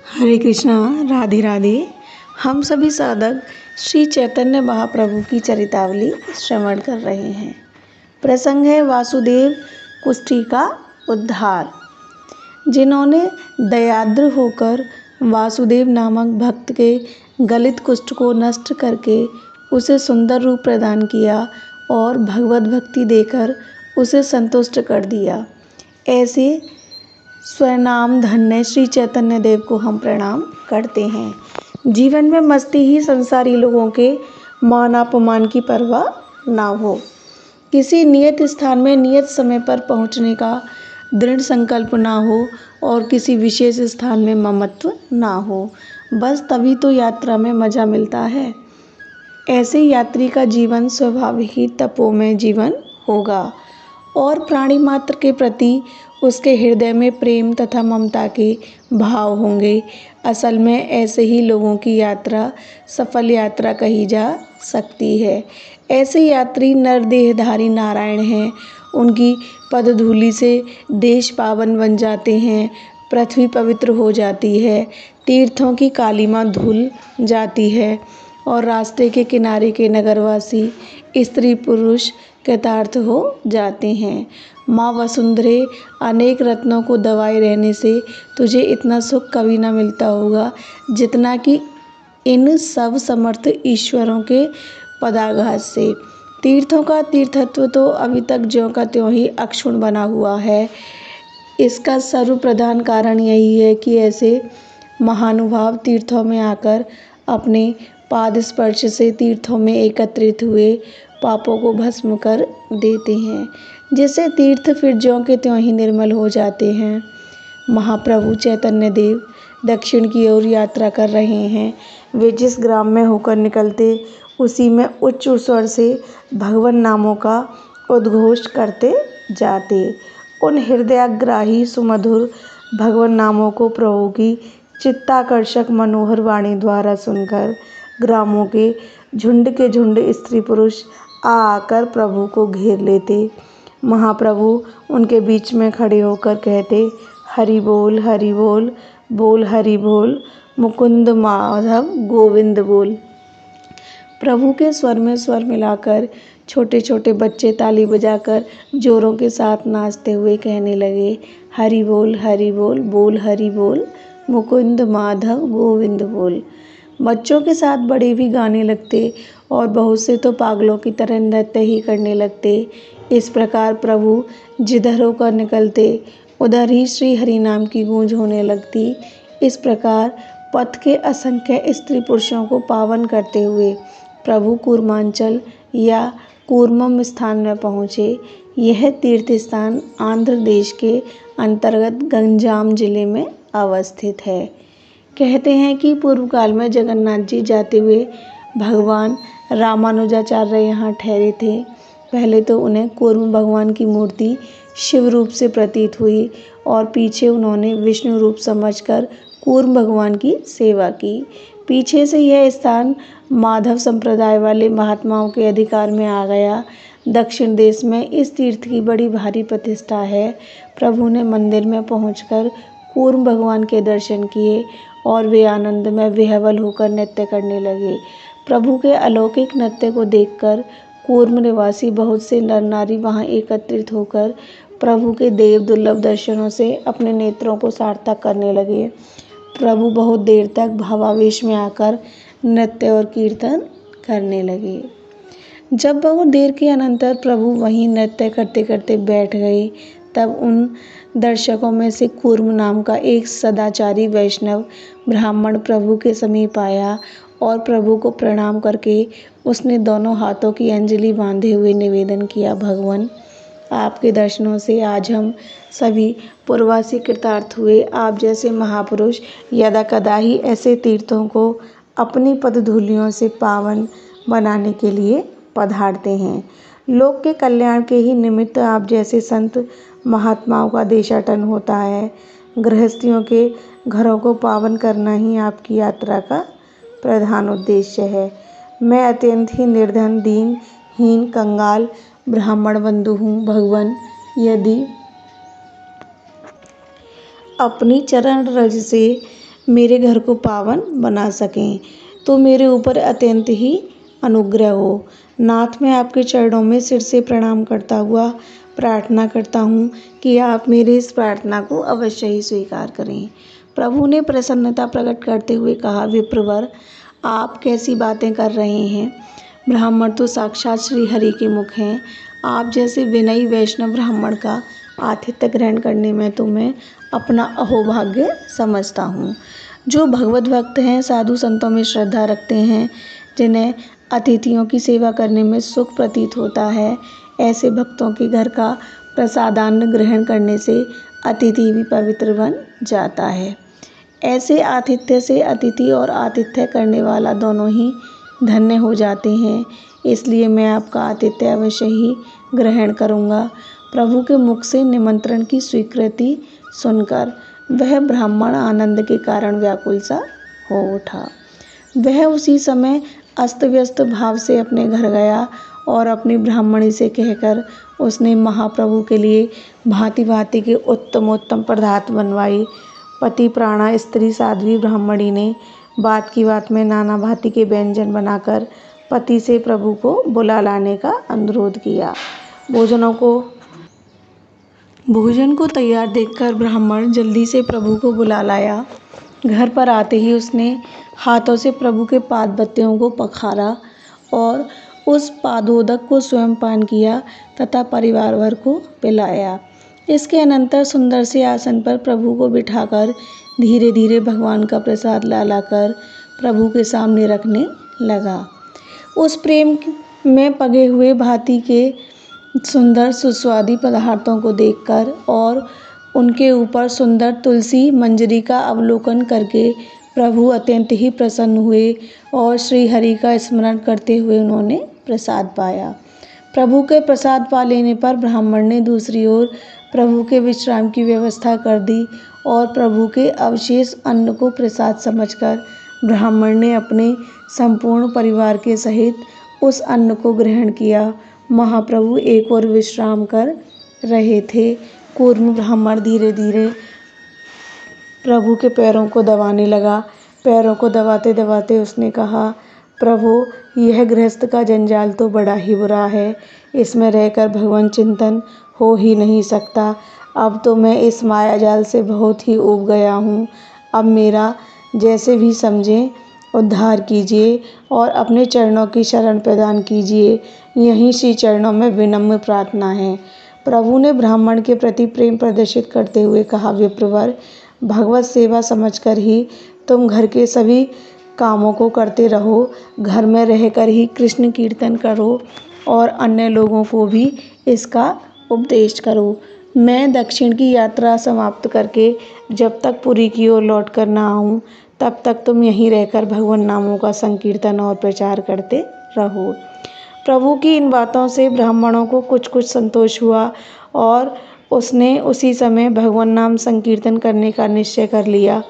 हरे कृष्णा। राधे राधे। हम सभी साधक श्री चैतन्य महाप्रभु की चरितावली श्रवण कर रहे हैं। प्रसंग है वासुदेव कुष्ठी का उद्धार। जिन्होंने दयाद्र होकर वासुदेव नामक भक्त के गलित कुष्ठ को नष्ट करके उसे सुंदर रूप प्रदान किया और भगवत भक्ति देकर उसे संतुष्ट कर दिया, ऐसे स्वनाम धन्य श्री चैतन्य देव को हम प्रणाम करते हैं। जीवन में मस्ती ही संसारी लोगों के मान अपमान की परवाह ना हो, किसी नियत स्थान में नियत समय पर पहुंचने का दृढ़ संकल्प ना हो और किसी विशेष स्थान में ममत्व ना हो, बस तभी तो यात्रा में मजा मिलता है। ऐसे यात्री का जीवन स्वाभाविक ही तपोमय जीवन होगा और प्राणी मात्र के प्रति उसके हृदय में प्रेम तथा ममता के भाव होंगे। असल में ऐसे ही लोगों की यात्रा सफल यात्रा कही जा सकती है। ऐसे यात्री नरदेहधारी नारायण हैं। उनकी पदधूलि से देश पावन बन जाते हैं, पृथ्वी पवित्र हो जाती है, तीर्थों की कालीमा धुल जाती है और रास्ते के किनारे के नगरवासी स्त्री पुरुष कृतार्थ हो जाते हैं। माँ वसुंधरे, अनेक रत्नों को दबाए रहने से तुझे इतना सुख कभी न मिलता होगा जितना कि इन सब समर्थ ईश्वरों के पदाघात से। तीर्थों का तीर्थत्व तो अभी तक ज्यों का त्यों ही अक्षुण्ण बना हुआ है। इसका सर्वप्रधान कारण यही है कि ऐसे महानुभाव तीर्थों में आकर अपने पाद स्पर्श से तीर्थों में एकत्रित हुए पापों को भस्म कर देते हैं, जिससे तीर्थ फिर ज्यों के त्यों ही निर्मल हो जाते हैं। महाप्रभु चैतन्य देव दक्षिण की ओर यात्रा कर रहे हैं। वे जिस ग्राम में होकर निकलते उसी में उच्च स्वर से भगवान नामों का उद्घोष करते जाते। उन हृदयग्राही सुमधुर भगवान नामों को प्रभु की चित्ताकर्षक मनोहर वाणी द्वारा सुनकर ग्रामों के झुंड स्त्री पुरुष आकर प्रभु को घेर लेते। महाप्रभु उनके बीच में खड़े होकर कहते, हरि बोल बोल हरि बोल, मुकुंद माधव गोविंद बोल। प्रभु के स्वर में स्वर मिलाकर छोटे छोटे बच्चे ताली बजाकर जोरों के साथ नाचते हुए कहने लगे, हरि बोल बोल हरि बोल, मुकुंद माधव गोविंद बोल। बच्चों के साथ बड़े भी गाने लगते और बहुत से तो पागलों की तरह नृत्य ही करने लगते। इस प्रकार प्रभु जिधर होकर निकलते उधर ही श्री हरि नाम की गूंज होने लगती। इस प्रकार पथ के असंख्य स्त्री पुरुषों को पावन करते हुए प्रभु कूर्मांचल या कूर्मम स्थान में पहुँचे। यह तीर्थ स्थान आंध्र देश के अंतर्गत गंजाम जिले में अवस्थित है। कहते हैं कि पूर्व काल में जगन्नाथ जी जाते हुए भगवान रामानुजाचार्य यहाँ ठहरे थे। पहले तो उन्हें कूर्म भगवान की मूर्ति शिव रूप से प्रतीत हुई और पीछे उन्होंने विष्णु रूप समझकर कूर्म भगवान की सेवा की। पीछे से यह स्थान माधव संप्रदाय वाले महात्माओं के अधिकार में आ गया। दक्षिण देश में इस तीर्थ की बड़ी भारी प्रतिष्ठा है। प्रभु ने मंदिर में पहुंचकर कूर्म भगवान के दर्शन किए और वे आनंद में विह्वल होकर नृत्य करने लगे। प्रभु के अलौकिक नृत्य को देखकर कूर्म निवासी बहुत से नर नारी वहां एकत्रित होकर प्रभु के देव दुर्लभ दर्शनों से अपने नेत्रों को सार्थक करने लगे। प्रभु बहुत देर तक भावावेश में आकर नृत्य और कीर्तन करने लगे। जब बहुत देर के अनंतर प्रभु वहीं नृत्य करते करते बैठ गए, तब उन दर्शकों में से कूर्म नाम का एक सदाचारी वैष्णव ब्राह्मण प्रभु के समीप आया और प्रभु को प्रणाम करके उसने दोनों हाथों की अंजलि बांधे हुए निवेदन किया, भगवान आपके दर्शनों से आज हम सभी पूर्ववासी कृतार्थ हुए। आप जैसे महापुरुष यदा कदा ही ऐसे तीर्थों को अपनी पदधूलियों से पावन बनाने के लिए पधारते हैं। लोक के कल्याण के ही निमित्त आप जैसे संत महात्माओं का देशाटन होता है। गृहस्थियों के घरों को पावन करना ही आपकी यात्रा का प्रधान उद्देश्य है। मैं अत्यंत ही निर्धन, दीन, हीन, कंगाल ब्राह्मण बंधु हूँ। भगवान यदि अपनी चरण रज से मेरे घर को पावन बना सकें। तो मेरे ऊपर अत्यंत ही अनुग्रह हो। नाथ, मैं आपके चरणों में सिर से प्रणाम करता हुआ प्रार्थना करता हूँ कि आप मेरी इस प्रार्थना को अवश्य ही स्वीकार करें। प्रभु ने प्रसन्नता प्रकट करते हुए कहा, विप्रवर, आप कैसी बातें कर रहे हैं? ब्राह्मण तो साक्षात श्री हरि के मुख हैं। आप जैसे विनयी वैष्णव ब्राह्मण का आतिथ्य ग्रहण करने में तो मैं अपना अहोभाग्य समझता हूँ। जो भगवत भक्त हैं, साधु संतों में श्रद्धा रखते हैं, जिन्हें अतिथियों की सेवा करने में सुख प्रतीत होता है, ऐसे भक्तों के घर का प्रसादान्न ग्रहण करने से अतिथि भी पवित्र बन जाता है। ऐसे आतिथ्य से अतिथि और आतिथ्य करने वाला दोनों ही धन्य हो जाते हैं। इसलिए मैं आपका आतिथ्य अवश्य ही ग्रहण करूँगा। प्रभु के मुख से निमंत्रण की स्वीकृति सुनकर वह ब्राह्मण आनंद के कारण व्याकुल सा हो उठा। वह उसी समय अस्त व्यस्त भाव से अपने घर गया और अपनी ब्राह्मणी से कहकर उसने महाप्रभु के लिए भांति भांति के उत्तमोत्तम पदार्थ बनवाई। पति प्राणा स्त्री साध्वी ब्राह्मणी ने बात की बात में नाना भांति के व्यंजन बनाकर पति से प्रभु को बुला लाने का अनुरोध किया। भोजन को तैयार देखकर ब्राह्मण जल्दी से प्रभु को बुला लाया। घर पर आते ही उसने हाथों से प्रभु के पाद बत्तियों को पखारा और उस पादोदक को स्वयं पान किया तथा परिवार भर को पिलाया। इसके अनंतर सुंदर से आसन पर प्रभु को बिठाकर धीरे धीरे भगवान का प्रसाद ला लाकर प्रभु के सामने रखने लगा। उस प्रेम में पगे हुए भांति के सुंदर सुस्वादी पदार्थों को देखकर और उनके ऊपर सुंदर तुलसी मंजरी का अवलोकन करके प्रभु अत्यंत ही प्रसन्न हुए और श्री हरि का स्मरण करते हुए उन्होंने प्रसाद पाया। प्रभु के प्रसाद पा लेने पर ब्राह्मण ने दूसरी ओर प्रभु के विश्राम की व्यवस्था कर दी और प्रभु के अवशेष अन्न को प्रसाद समझकर ब्राह्मण ने अपने संपूर्ण परिवार के सहित उस अन्न को ग्रहण किया। महाप्रभु एक और विश्राम कर रहे थे। कूर्म ब्राह्मण धीरे धीरे प्रभु के पैरों को दबाने लगा। पैरों को दबाते दबाते उसने कहा, प्रभु, यह गृहस्थ का जंजाल तो बड़ा ही बुरा है। इसमें रहकर भगवान चिंतन हो ही नहीं सकता। अब तो मैं इस माया जाल से बहुत ही ऊब गया हूँ। अब मेरा जैसे भी समझें उद्धार कीजिए और अपने चरणों की शरण प्रदान कीजिए। यहीं श्री चरणों में विनम्र प्रार्थना है। प्रभु ने ब्राह्मण के प्रति प्रेम प्रदर्शित करते हुए कहा, विप्रवर, भगवत सेवा समझकर ही तुम घर के सभी कामों को करते रहो। घर में रहकर ही कृष्ण कीर्तन करो और अन्य लोगों को भी इसका उपदेश करो। मैं दक्षिण की यात्रा समाप्त करके जब तक पुरी की ओर लौट कर न आऊँ, तब तक तुम यहीं रहकर भगवान नामों का संकीर्तन और प्रचार करते रहो। प्रभु की इन बातों से ब्राह्मणों को कुछ संतोष हुआ और उसने उसी समय भगवान नाम संकीर्तन करने का निश्चय कर लिया।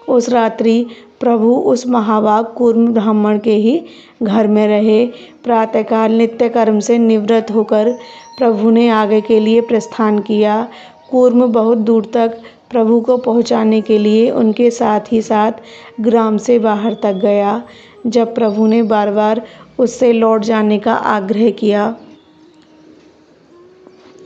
उस रात्रि प्रभु उस महाभाग कूर्म ब्राह्मण के ही घर में रहे। प्रातःकाल नित्य कर्म से निवृत्त होकर प्रभु ने आगे के लिए प्रस्थान किया। कूर्म बहुत दूर तक प्रभु को पहुंचाने के लिए उनके साथ ही साथ ग्राम से बाहर तक गया। जब प्रभु ने बार बार उससे लौट जाने का आग्रह किया,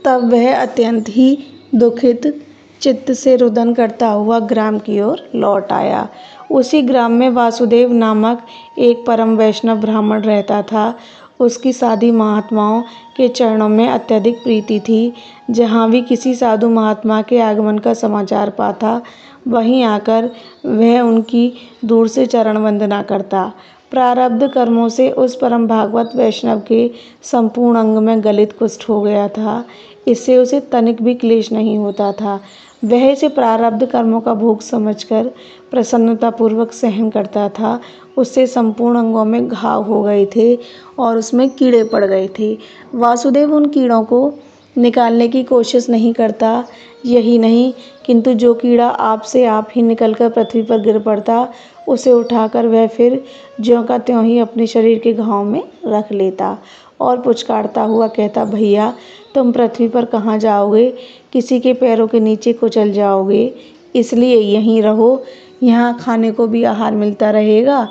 तब वह अत्यंत ही दुखित चित्त से रुदन करता हुआ ग्राम की ओर लौट आया। उसी ग्राम में वासुदेव नामक एक परम वैष्णव ब्राह्मण रहता था। उसकी साधी महात्माओं के चरणों में अत्यधिक प्रीति थी। जहाँ भी किसी साधु महात्मा के आगमन का समाचार पाता, वहीं आकर वह उनकी दूर से चरण वंदना करता। प्रारब्ध कर्मों से उस परम भागवत वैष्णव के संपूर्ण अंग में गलित कुष्ठ हो गया था। इससे उसे तनिक भी क्लेश नहीं होता था। वह इसे प्रारब्ध कर्मों का भोग समझकर प्रसन्नतापूर्वक सहन करता था। उससे संपूर्ण अंगों में घाव हो गए थे और उसमें कीड़े पड़ गए थे। वासुदेव उन कीड़ों को निकालने की कोशिश नहीं करता। यही नहीं, किंतु जो कीड़ा आप से आप ही निकलकर पृथ्वी पर गिर पड़ता, उसे उठाकर वह फिर ज्यों का त्यों ही अपने शरीर के घाव में रख लेता और पुचकारता हुआ कहता, भैया, तुम पृथ्वी पर कहाँ जाओगे? किसी के पैरों के नीचे कुचल जाओगे। इसलिए यहीं रहो। यहाँ खाने को भी आहार मिलता रहेगा।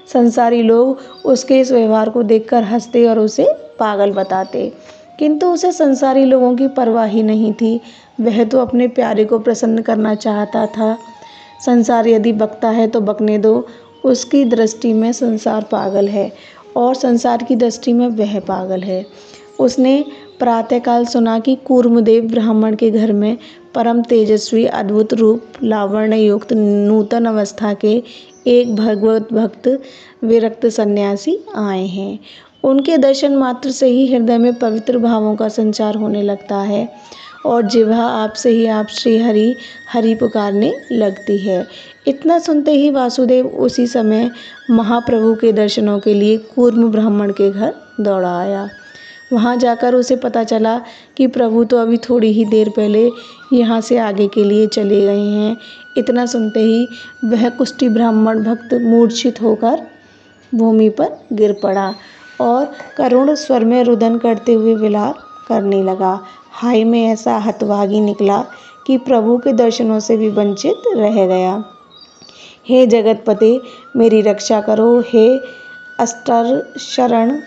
संसारी लोग उसके इस व्यवहार को देखकर हंसते और उसे पागल बताते, किंतु उसे संसारी लोगों की परवाह ही नहीं थी। वह तो अपने प्यारे को प्रसन्न करना चाहता था। संसार यदि बकता है तो बकने दो, उसकी दृष्टि में संसार पागल है और संसार की दृष्टि में वह पागल है। उसने प्रातःकाल सुना कि कूर्मदेव ब्राह्मण के घर में परम तेजस्वी अद्भुत रूप लावण्य युक्त नूतन अवस्था के एक भगवत भक्त विरक्त सन्यासी आए हैं। उनके दर्शन मात्र से ही हृदय में पवित्र भावों का संचार होने लगता है और जिह्वा आपसे ही आप श्री हरि हरि पुकारने लगती है। इतना सुनते ही वासुदेव उसी समय महाप्रभु के दर्शनों के लिए कूर्म ब्राह्मण के घर दौड़ा आया। वहाँ जाकर उसे पता चला कि प्रभु तो अभी थोड़ी ही देर पहले यहाँ से आगे के लिए चले गए हैं। इतना सुनते ही वह कुष्ठी ब्राह्मण भक्त मूर्छित होकर भूमि पर गिर पड़ा और करुण स्वर में रुदन करते हुए विलाप करने लगा। हाय, मैं ऐसा हतभागी निकला कि प्रभु के दर्शनों से भी वंचित रह गया। हे जगतपते, मेरी रक्षा करो। हे अस्टर शरण,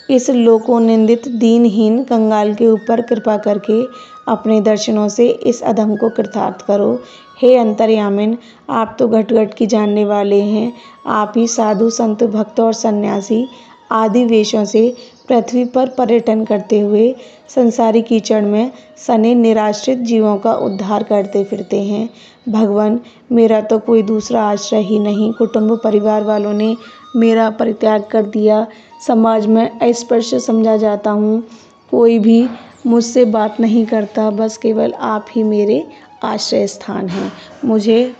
इस लोकोनिंदित दीनहीन कंगाल के ऊपर कृपा करके अपने दर्शनों से इस अधम को कृतार्थ करो। हे अंतर्यामिन, आप तो घट घट की जानने वाले हैं। आप ही साधु संत भक्त और सन्यासी आदि वेशों से पृथ्वी पर पर्यटन करते हुए संसारी कीचड़ में सने निराश्रित जीवों का उद्धार करते फिरते हैं। भगवान, मेरा तो कोई दूसरा आश्रय ही नहीं। कुटुंब परिवार वालों ने मेरा परित्याग कर दिया। समाज में अस्पृश्य समझा जाता हूँ। कोई भी मुझसे बात नहीं करता। बस केवल आप ही मेरे आश्रय स्थान हैं। मुझे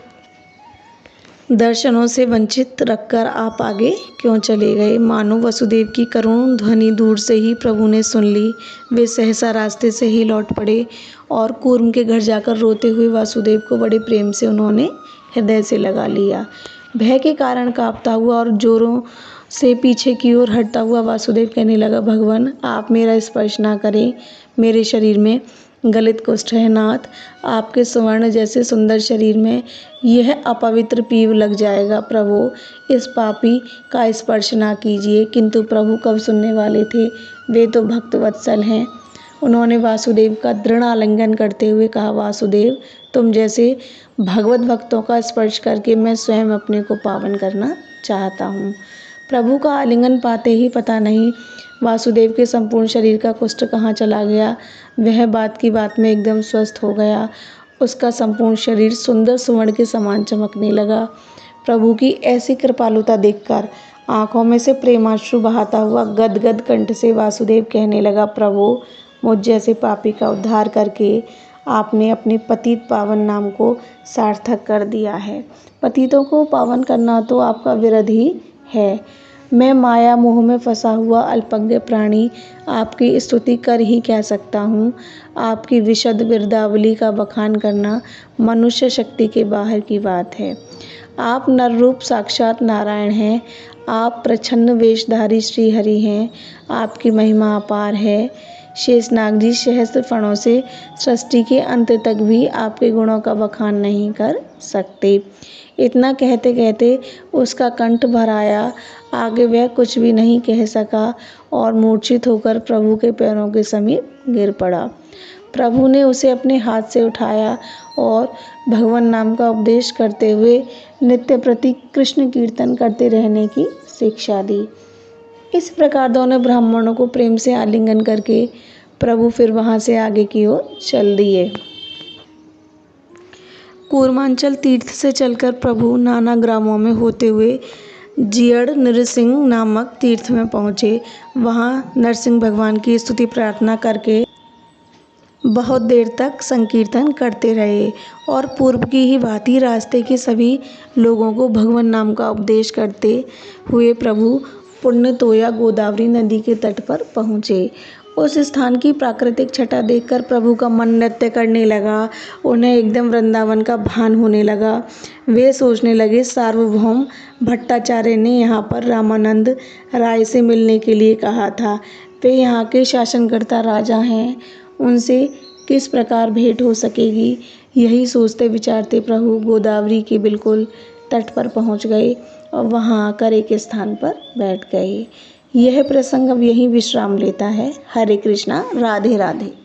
दर्शनों से वंचित रखकर आप आगे क्यों चले गए? मानो वसुदेव की करुण ध्वनि दूर से ही प्रभु ने सुन ली। वे सहसा रास्ते से ही लौट पड़े और कूर्म के घर जाकर रोते हुए वासुदेव को बड़े प्रेम से उन्होंने हृदय से लगा लिया। भय के कारण कांपता हुआ और जोरों से पीछे की ओर हटता हुआ वासुदेव कहने लगा, भगवान, आप मेरा स्पर्श ना करें। मेरे शरीर में गलित कुष्ठ है नाथ। आपके सुवर्ण जैसे सुंदर शरीर में यह अपवित्र पीव लग जाएगा। प्रभु, इस पापी का स्पर्श ना कीजिए। किंतु प्रभु कब सुनने वाले थे? वे तो भक्त वत्सल हैं। उन्होंने वासुदेव का दृढ़ आलिंगन करते हुए कहा, वासुदेव, तुम जैसे भगवत भक्तों का स्पर्श करके मैं स्वयं अपने को पावन करना चाहता हूँ। प्रभु का आलिंगन पाते ही पता नहीं वासुदेव के संपूर्ण शरीर का कुष्ठ कहाँ चला गया। वह बात की बात में एकदम स्वस्थ हो गया। उसका संपूर्ण शरीर सुंदर सुवर्ण के समान चमकने लगा। प्रभु की ऐसी कृपालुता देखकर आंखों में से प्रेमाश्रु बहाता हुआ गदगद कंठ से वासुदेव कहने लगा, प्रभु, मुझ जैसे पापी का उद्धार करके आपने अपने पतित पावन नाम को सार्थक कर दिया है। पतितों को पावन करना तो आपका विरध ही है। मैं माया मोह में फंसा हुआ अल्पज्ञ प्राणी आपकी स्तुति कर ही कह सकता हूँ। आपकी विशद बिरदावली का बखान करना मनुष्य शक्ति के बाहर की बात है। आप नर रूप साक्षात नारायण हैं। आप प्रच्छन्न वेशधारी श्री हरि हैं। आपकी महिमा अपार है। शेषनाग जी सहस्त्र फणों से सृष्टि के अंत तक भी आपके गुणों का बखान नहीं कर सकते। इतना कहते कहते उसका कंठ भर आया। आगे वह कुछ भी नहीं कह सका और मूर्छित होकर प्रभु के पैरों के समीप गिर पड़ा। प्रभु ने उसे अपने हाथ से उठाया और भगवान नाम का उपदेश करते हुए नित्य प्रति कृष्ण कीर्तन करते रहने की शिक्षा दी। इस प्रकार दोनों ब्राह्मणों को प्रेम से आलिंगन करके प्रभु फिर वहां से आगे की ओर चल दिए। कूर्मांचल तीर्थ से चलकर प्रभु नाना ग्रामों में होते हुए जियड़ नृसिंह नामक तीर्थ में पहुँचे। वहाँ नरसिंह भगवान की स्तुति प्रार्थना करके बहुत देर तक संकीर्तन करते रहे और पूर्व की ही भांति रास्ते के सभी लोगों को भगवान नाम का उपदेश करते हुए प्रभु पुण्य तोया गोदावरी नदी के तट पर पहुँचे। उस स्थान की प्राकृतिक छटा देखकर प्रभु का मन नृत्य करने लगा। उन्हें एकदम वृंदावन का भान होने लगा। वे सोचने लगे, सार्वभौम भट्टाचार्य ने यहाँ पर रामानंद राय से मिलने के लिए कहा था। वे यहाँ के शासनकर्ता राजा हैं। उनसे किस प्रकार भेंट हो सकेगी? यही सोचते विचारते प्रभु गोदावरी के बिल्कुल तट पर पहुंच गए और वहां आकर एक स्थान पर बैठ गए। यह प्रसंग अब यहीं विश्राम लेता है। हरे कृष्णा, राधे राधे।